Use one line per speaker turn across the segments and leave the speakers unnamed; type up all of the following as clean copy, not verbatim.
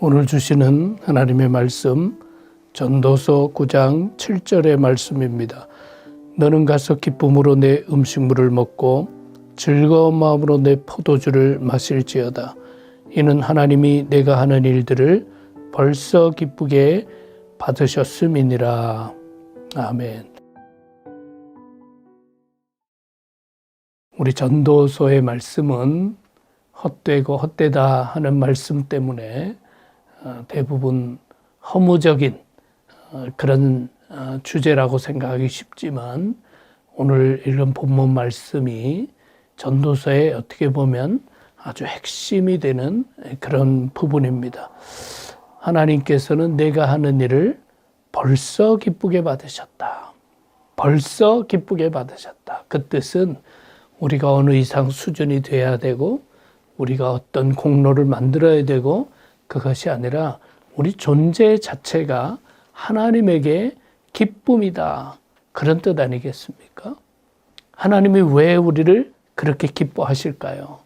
오늘 주시는 하나님의 말씀 전도서 9장 7절의 말씀입니다. 너는 가서 기쁨으로 내 음식물을 먹고 즐거운 마음으로 내 포도주를 마실지어다. 이는 하나님이 내가 하는 일들을 벌써 기쁘게 받으셨음이니라. 아멘. 우리 전도서의 말씀은 헛되고 헛되다 하는 말씀 때문에 대부분 허무적인 그런 주제라고 생각하기 쉽지만 오늘 읽은 본문 말씀이 전도서에 어떻게 보면 아주 핵심이 되는 그런 부분입니다. 하나님께서는 내가 하는 일을 벌써 기쁘게 받으셨다. 벌써 기쁘게 받으셨다. 그 뜻은 우리가 어느 이상 수준이 돼야 되고 우리가 어떤 공로를 만들어야 되고 그것이 아니라 우리 존재 자체가 하나님에게 기쁨이다. 그런 뜻 아니겠습니까? 하나님이 왜 우리를 그렇게 기뻐하실까요?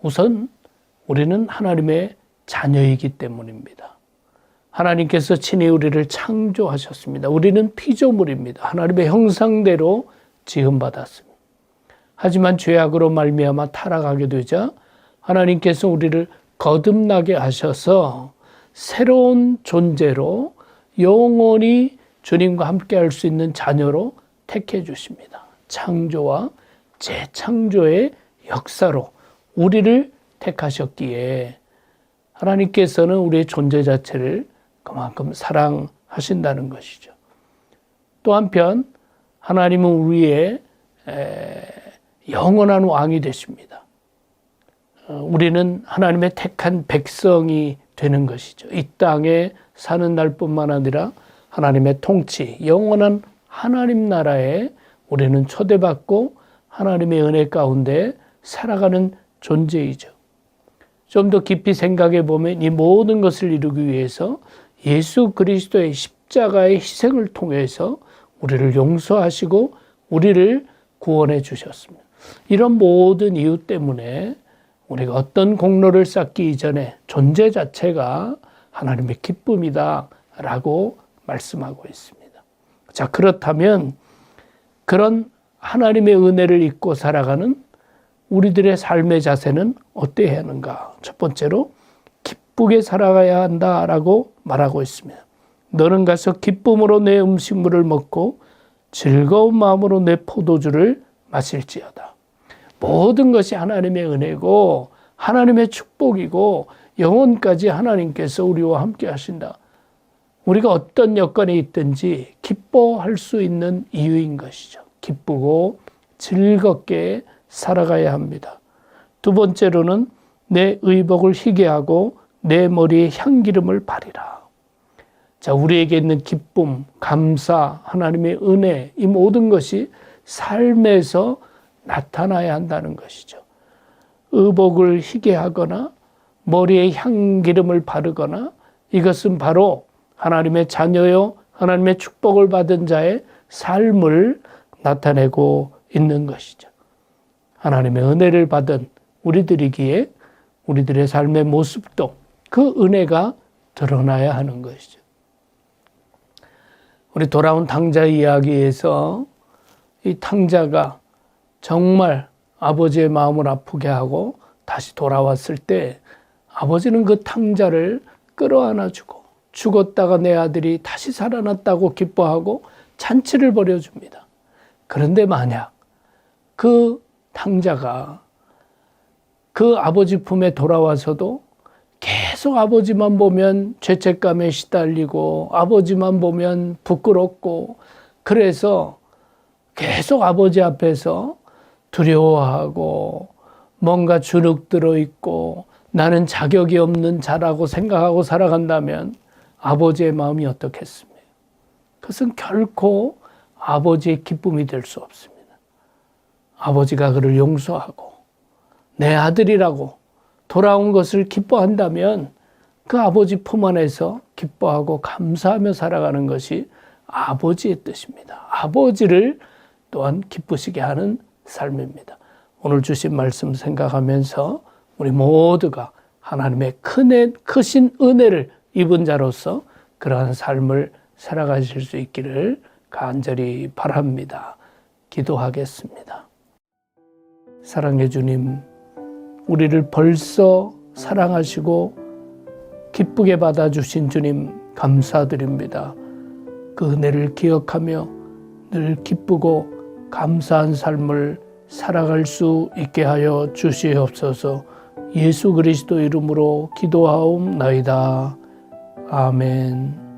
우선 우리는 하나님의 자녀이기 때문입니다. 하나님께서 친히 우리를 창조하셨습니다. 우리는 피조물입니다. 하나님의 형상대로 지음받았습니다. 하지만 죄악으로 말미암아 타락하게 되자 하나님께서 우리를 거듭나게 하셔서 새로운 존재로 영원히 주님과 함께 할 수 있는 자녀로 택해 주십니다. 창조와 재창조의 역사로 우리를 택하셨기에 하나님께서는 우리의 존재 자체를 그만큼 사랑하신다는 것이죠. 또 한편 하나님은 우리의 영원한 왕이 되십니다. 우리는 하나님의 택한 백성이 되는 것이죠. 이 땅에 사는 날뿐만 아니라 하나님의 통치, 영원한 하나님 나라에 우리는 초대받고 하나님의 은혜 가운데 살아가는 존재이죠. 좀 더 깊이 생각해 보면 이 모든 것을 이루기 위해서 예수 그리스도의 십자가의 희생을 통해서 우리를 용서하시고 우리를 구원해 주셨습니다. 이런 모든 이유 때문에 우리가 어떤 공로를 쌓기 이전에 존재 자체가 하나님의 기쁨이다라고 말씀하고 있습니다. 자, 그렇다면 그런 하나님의 은혜를 잊고 살아가는 우리들의 삶의 자세는 어때야 하는가? 첫 번째로 기쁘게 살아가야 한다라고 말하고 있습니다. 너는 가서 기쁨으로 내 음식물을 먹고 즐거운 마음으로 내 포도주를 마실지어다. 모든 것이 하나님의 은혜고 하나님의 축복이고 영원까지 하나님께서 우리와 함께 하신다. 우리가 어떤 여건에 있든지 기뻐할 수 있는 이유인 것이죠. 기쁘고 즐겁게 살아가야 합니다. 두 번째로는 내 의복을 희게 하고 내 머리에 향기름을 바리라. 자, 우리에게 있는 기쁨, 감사, 하나님의 은혜, 이 모든 것이 삶에서 나타나야 한다는 것이죠. 의복을 희게 하거나 머리에 향기름을 바르거나 이것은 바로 하나님의 자녀요 하나님의 축복을 받은 자의 삶을 나타내고 있는 것이죠. 하나님의 은혜를 받은 우리들이기에 우리들의 삶의 모습도 그 은혜가 드러나야 하는 것이죠. 우리 돌아온 탕자 이야기에서 이 탕자가 정말 아버지의 마음을 아프게 하고 다시 돌아왔을 때 아버지는 그 탕자를 끌어안아주고 죽었다가 내 아들이 다시 살아났다고 기뻐하고 잔치를 벌여줍니다. 그런데 만약 그 탕자가 그 아버지 품에 돌아와서도 계속 아버지만 보면 죄책감에 시달리고 아버지만 보면 부끄럽고 그래서 계속 아버지 앞에서 두려워하고 뭔가 주눅 들어 있고 나는 자격이 없는 자라고 생각하고 살아간다면 아버지의 마음이 어떻겠습니까? 그것은 결코 아버지의 기쁨이 될 수 없습니다. 아버지가 그를 용서하고 내 아들이라고 돌아온 것을 기뻐한다면 그 아버지 품 안에서 기뻐하고 감사하며 살아가는 것이 아버지의 뜻입니다. 아버지를 또한 기쁘시게 하는 삶입니다. 오늘 주신 말씀 생각하면서 우리 모두가 하나님의 크신 은혜를 입은 자로서 그러한 삶을 살아가실 수 있기를 간절히 바랍니다. 기도하겠습니다. 사랑해 주님, 우리를 벌써 사랑하시고 기쁘게 받아주신 주님 감사드립니다. 그 은혜를 기억하며 늘 기쁘고 감사한 삶을 살아갈 수 있게 하여 주시옵소서. 예수 그리스도 이름으로 기도하옵나이다. 아멘.